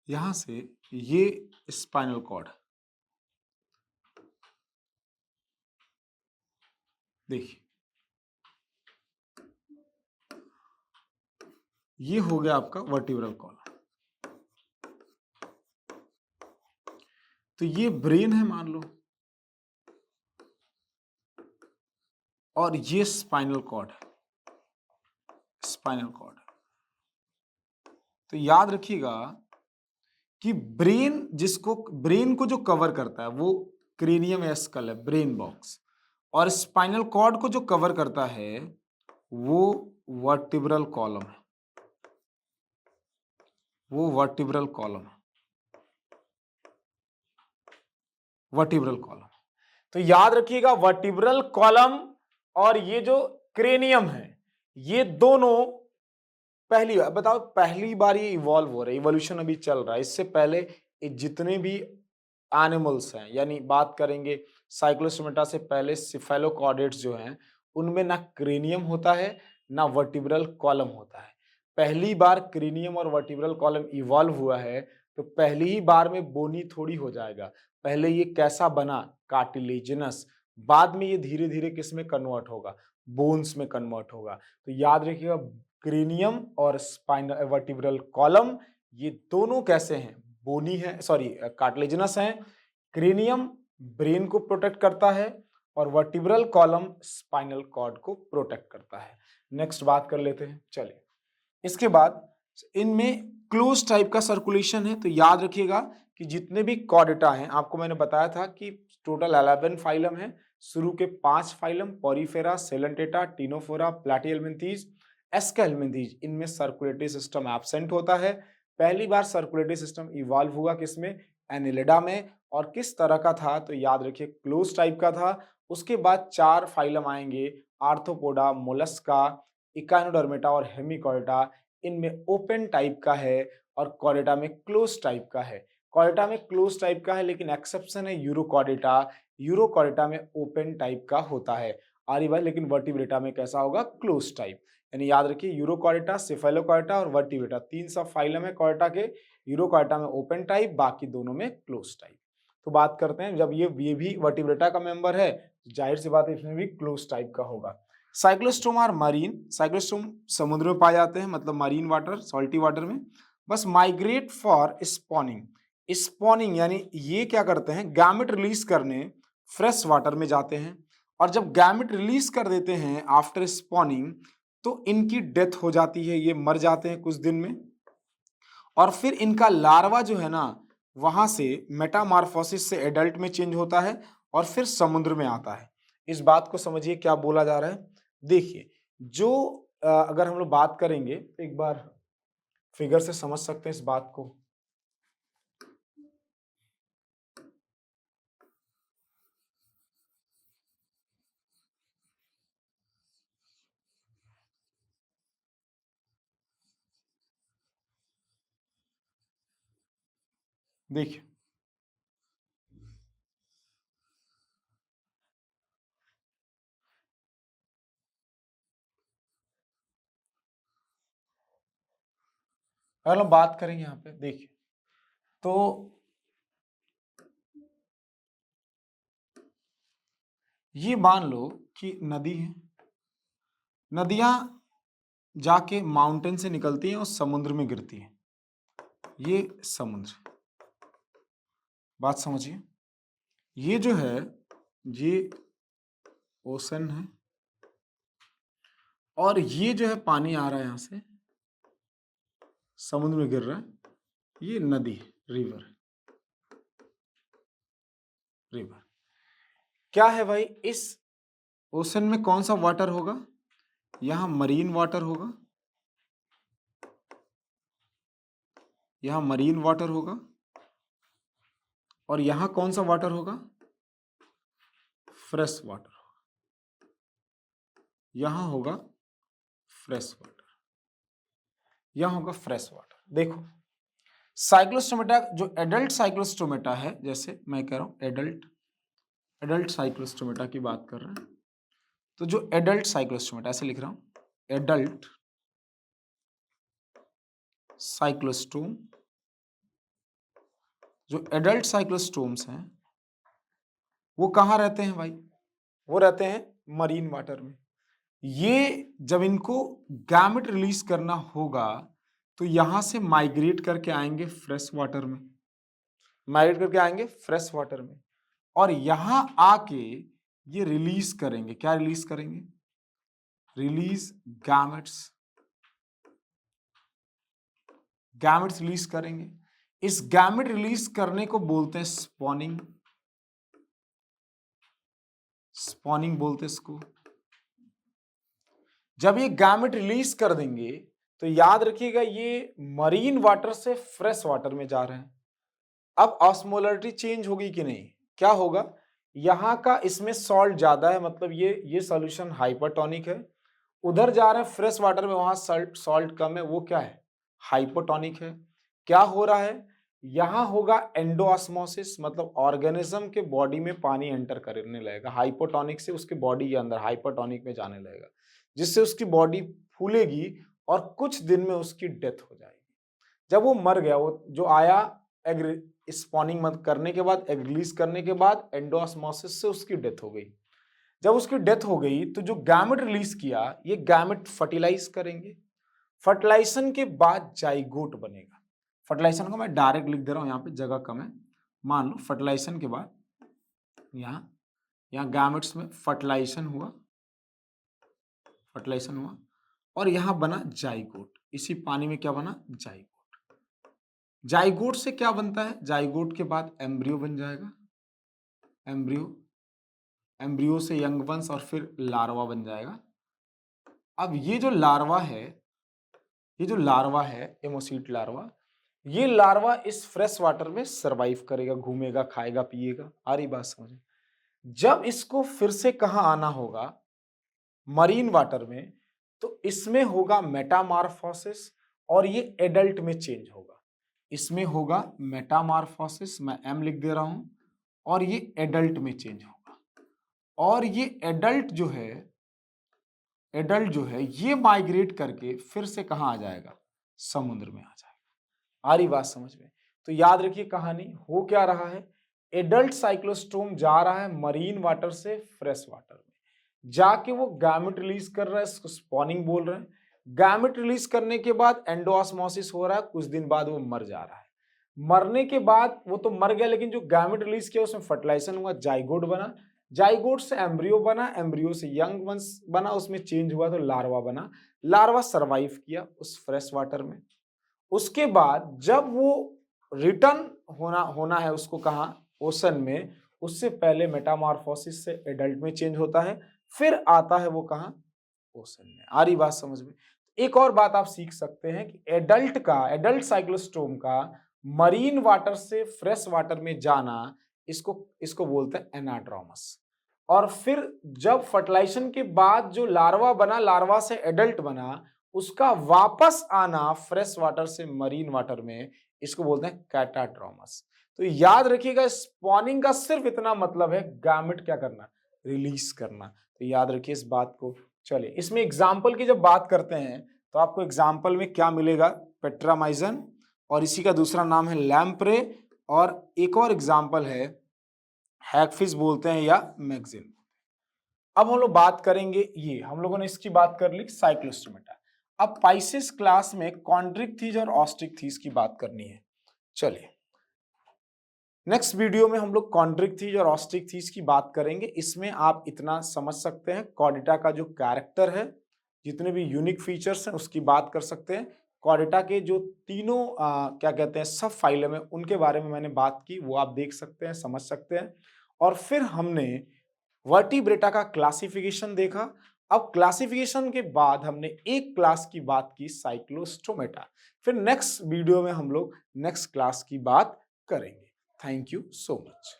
यहां से ये स्पाइनल कॉर्ड, देखिए ये हो गया आपका वर्टिब्रल कॉलम। तो ये ब्रेन है मान लो, और ये स्पाइनल कॉर्ड है, स्पाइनल कॉर्ड। तो याद रखिएगा कि ब्रेन को जो कवर करता है वो क्रेनियम या स्कल है, ब्रेन बॉक्स, और स्पाइनल कॉर्ड को जो कवर करता है वो वर्टिब्रल कॉलम है, वो वर्टिब्रल कॉलम है, वर्टिब्रल कॉलम। तो याद रखिएगा वर्टिब्रल कॉलम और ये जो क्रेनियम है ये दोनों पहली बार, बताओ पहली बार ये इवॉल्व हो रहा है, इवोल्यूशन अभी चल रहा है। इससे पहले ये जितने भी एनिमल्स हैं, यानी बात करेंगे साइक्लोस्टोमेटा से पहले सिफेलोकॉर्डेट्स जो हैं उनमें ना क्रेनियम होता है ना वर्टिब्रल कॉलम होता है। पहली बार क्रेनियम और वर्टिब्रल कॉलम इवॉल्व हुआ है, तो पहली ही बार में बोनी थोड़ी हो जाएगा। पहले ये कैसा बना, कार्टिलेजिनस, बाद में ये धीरे धीरे किस में कन्वर्ट होगा, बोन्स में कन्वर्ट होगा। तो याद रखिएगा क्रेनियम और स्पाइनल वर्टिब्रल कॉलम ये दोनों कैसे हैं, बोनी है, सॉरी कार्टिलेजिनस हैं। क्रेनियम ब्रेन को प्रोटेक्ट करता है और वर्टिब्रल कॉलम स्पाइनल कॉर्ड को प्रोटेक्ट करता है। नेक्स्ट बात कर लेते हैं, चलिए। इसके बाद इनमें क्लोज टाइप का सर्कुलेशन है। तो याद रखिएगा कि जितने भी कॉर्डेटा हैं, आपको मैंने बताया था कि टोटल 11 फाइलम है। शुरू के 5 फाइलम पॉरीफेरा, सेलेंटेटा, टिनोफोरा, प्लैटिहेल्मिन्थीज, एस्केल्मिन्थीज, इनमें सर्कुलेटरी सिस्टम एब्सेंट होता है। पहली बार सर्कुलेटरी सिस्टम इवॉल्व हुआ किसमें, एनिलिडा में। और किस तरह का था, तो याद रखिए क्लोज टाइप का था। उसके बाद 4 फाइलम आएंगे, आर्थ्रोपोडा, मोलस्का, इकाइनोडर्मेटा और हेमिकॉर्डेटा। इनमें ओपन टाइप का है और कॉर्डेटा में क्लोज टाइप का है। कॉर्डेटा में क्लोज टाइप का है, लेकिन एक्सेप्शन है यूरोकॉर्डेटा। यूरोकॉर्डेटा में ओपन टाइप का होता है। आ रही बात, लेकिन वर्टिब्रेटा में कैसा होगा, क्लोज टाइप। यानी याद रखिए यूरोकॉर्डेटा, सिफेलोकॉर्डेटा और वर्टिब्रेटा, 3 सब फाइलम है कॉर्डेटा के। यूरोकॉर्डेटा में ओपन टाइप, बाकी दोनों में क्लोज टाइप। तो बात करते हैं, जब ये भी वर्टिब्रेटा का मेंबर है, जाहिर सी बात है इसमें भी क्लोज टाइप का होगा। साइक्लोस्टोम आर मरीन, साइक्लोस्टोम समुद्र में पाए जाते हैं, मतलब मरीन वाटर, सॉल्टी वाटर में। बस माइग्रेट फॉर स्पॉनिंग, स्पॉनिंग यानी ये क्या करते हैं, गैमेट रिलीज करने फ्रेश वाटर में जाते हैं। और जब गैमेट रिलीज कर देते हैं आफ्टर स्पॉनिंग, तो इनकी डेथ हो जाती है, ये मर जाते हैं कुछ दिन में। और फिर इनका लार्वा जो है ना, वहां से मेटामार्फोसिस से एडल्ट में चेंज होता है और फिर समुद्र में आता है। इस बात को समझिए क्या बोला जा रहा है। देखिए, जो अगर हम लोग बात करेंगे, एक बार फिगर से समझ सकते हैं इस बात को। देखिए, अगर हम बात करेंगे यहाँ पे, देखिए तो ये मान लो कि नदी है, नदियां जाके माउंटेन से निकलती हैं और समुद्र में गिरती हैं। ये समुद्र, बात समझिए, ये जो है ये ओशन है, और ये जो है पानी आ रहा है यहां से समुद्र में गिर रहा है, ये नदी है, रिवर है, रिवर। क्या है भाई, इस ओशन में कौन सा वाटर होगा, यहां मरीन वाटर होगा, यहां मरीन वाटर होगा और यहां कौन सा वाटर होगा? Fresh water. यहां होगा फ्रेश वाटर, यहां होगा फ्रेश वाटर। देखो साइक्लोस्टोमेटा, जो एडल्ट साइक्लोस्टोमेटा है, जैसे मैं कह रहा हूं एडल्ट साइक्लोस्टोमेटा की बात कर रहे हैं, तो जो एडल्ट साइक्लोस्टोमेटा, ऐसे लिख रहा हूं, एडल्ट साइक्लोस्टोम, जो एडल्ट साइक्लोस्टोम्स हैं वो कहाँ रहते हैं भाई? वो रहते हैं मरीन वाटर में। ये जब इनको गैमेट रिलीज करना होगा तो यहां से माइग्रेट करके आएंगे फ्रेश वाटर में, माइग्रेट करके आएंगे फ्रेश वाटर में, और यहां आके ये रिलीज करेंगे। क्या रिलीज करेंगे? रिलीज गैमेट्स, गैमेट्स रिलीज करेंगे। इस गैमेट रिलीज करने को बोलते हैं स्पॉनिंग, स्पॉनिंग बोलते हैं इसको। जब ये गैमेट रिलीज कर देंगे तो याद रखिएगा ये मरीन वाटर से फ्रेश वाटर में जा रहे हैं। अब ऑस्मोलरिटी चेंज होगी कि नहीं? क्या होगा? यहां का इसमें सॉल्ट ज्यादा है, मतलब ये सॉल्यूशन हाइपरटोनिक है। उधर जा रहे हैं फ्रेश वाटर में, वहां सॉल्ट कम है, वो क्या है? हाइपोटोनिक है। क्या हो रहा है? यहां होगा एंडोऑस्मोसिस, मतलब ऑर्गेनिज्म के बॉडी में पानी एंटर करने लगेगा, हाइपोटोनिक से उसके बॉडी के अंदर हाइपरटोनिक में जाने लगेगा, जिससे उसकी बॉडी फूलेगी और कुछ दिन में उसकी डेथ हो जाएगी। जब वो मर गया, वो जो आया एग स्पॉनिंग मत करने के बाद, एग रिलीज करने के बाद एंडोऑस्मोसिस से उसकी डेथ हो गई। जब उसकी डेथ हो गई तो जो गैमेट रिलीज किया, ये गैमेट फर्टिलाइज करेंगे। फर्टिलाइजेशन के बाद जाइगोट बनेगा। फर्टिलाइजेशन को मैं डायरेक्ट लिख दे रहा हूं, यहाँ पे जगह कम है। मान लो फर्टिलाइजेशन के बाद यहाँ गैमेट्स में फर्टिलाइजेशन हुआ, फर्टिलाइजेशन हुआ और यहां बना जाइगोट। इसी पानी में क्या बना? जाइगोट। जाइगोट से क्या बनता है? जाइगोट के बाद एम्ब्रियो बन जाएगा, एम्ब्रियो, एम्ब्रियो से यंग वंस और फिर लार्वा बन जाएगा। अब ये जो लार्वा है, ये जो लार्वा है, एमोसीट लार्वा, ये लार्वा इस फ्रेश वाटर में सरवाइव करेगा, घूमेगा, खाएगा, पिएगा। आ रही बात समझ? जब इसको फिर से कहां आना होगा? मरीन वाटर में, तो इसमें होगा मेटामॉर्फोसिस और ये एडल्ट में चेंज होगा। इसमें होगा मेटामॉर्फोसिस, मैं एम लिख दे रहा हूं, और ये एडल्ट में चेंज होगा। और ये एडल्ट जो है, एडल्ट जो है ये माइग्रेट करके फिर से कहां आ जाएगा? समुद्र में आ जाएगा। आ रही बात समझ में? तो याद रखिए कहानी हो क्या रहा है, एडल्ट साइक्लोस्टोम जा रहा है मरीन वाटर से फ्रेश वाटर में, जाके वो गैमेट रिलीज कर रहा है, इसको स्पॉनिंग बोल रहे हैं। गैमेट रिलीज करने के बाद एंडोऑस्मोसिस हो रहा है, कुछ दिन बाद वो मर जा रहा है। मरने के बाद वो तो मर गया, लेकिन जो गैमेट रिलीज किया उसमें फर्टिलाइजेशन हुआ, जाइगोट बना, जाइगोट से एम्ब्रियो बना, एम्ब्रियो से यंग वंस बना, उसमें चेंज हुआ तो लार्वा बना, लार्वा सरवाइव किया उस फ्रेश वाटर में। उसके बाद जब वो रिटर्न होना है उसको कहा? ओशन में, उससे पहले मेटामॉर्फोसिस से एडल्ट में चेंज होता है, फिर आता है वो कहा? ओशन में। आ रही बात समझ में? एक और बात आप सीख सकते हैं कि एडल्ट साइक्लोस्टोम का मरीन वाटर से फ्रेश वाटर में जाना, इसको इसको बोलते हैं एनाड्रोमस। और फिर जब फर्टिलाइजेशन के बाद जो लार्वा बना, लार्वा से एडल्ट बना, उसका वापस आना फ्रेश वाटर से मरीन वाटर में, इसको बोलते हैं कैटाड्रोमस। तो याद रखिएगा, स्पॉनिंग का सिर्फ इतना मतलब है गैमेट क्या करना? रिलीज करना। तो याद रखिए इस बात को। चलिए इसमें एग्जाम्पल की जब बात करते हैं तो आपको एग्जाम्पल में क्या मिलेगा? पेट्रामाइजन, और इसी का दूसरा नाम है लैम्प्रे, और एक और एग्जाम्पल है हैगफिश बोलते हैं या मैगजीन। अब हम लोग बात करेंगे, ये हम लोगों ने इसकी बात कर ली साइक्लोस्टोमेटा। अब पाइसेस क्लास में कॉन्ड्रिक थीज और ऑस्ट्रिक थीज की बात करनी है। चलिए नेक्स्ट वीडियो में हम लोग कॉन्ड्रिक थीज और ऑस्ट्रिक थीज की बात करेंगे। इसमें आप इतना समझ सकते हैं, कॉर्डेटा का जो कैरेक्टर है, जितने भी यूनिक फीचर्स हैं उसकी बात कर सकते हैं। कॉर्डेटा के जो तीनों क्या कहते हैं सब फाइलम है, उनके बारे में मैंने बात की, वो आप देख सकते हैं, समझ सकते हैं। और फिर हमने वर्टिब्रेटा का क्लासिफिकेशन देखा, अब क्लासिफिकेशन के बाद हमने एक क्लास की बात की साइक्लोस्टोमेटा, फिर नेक्स्ट वीडियो में हम लोग नेक्स्ट क्लास की बात करेंगे। Thank you so much.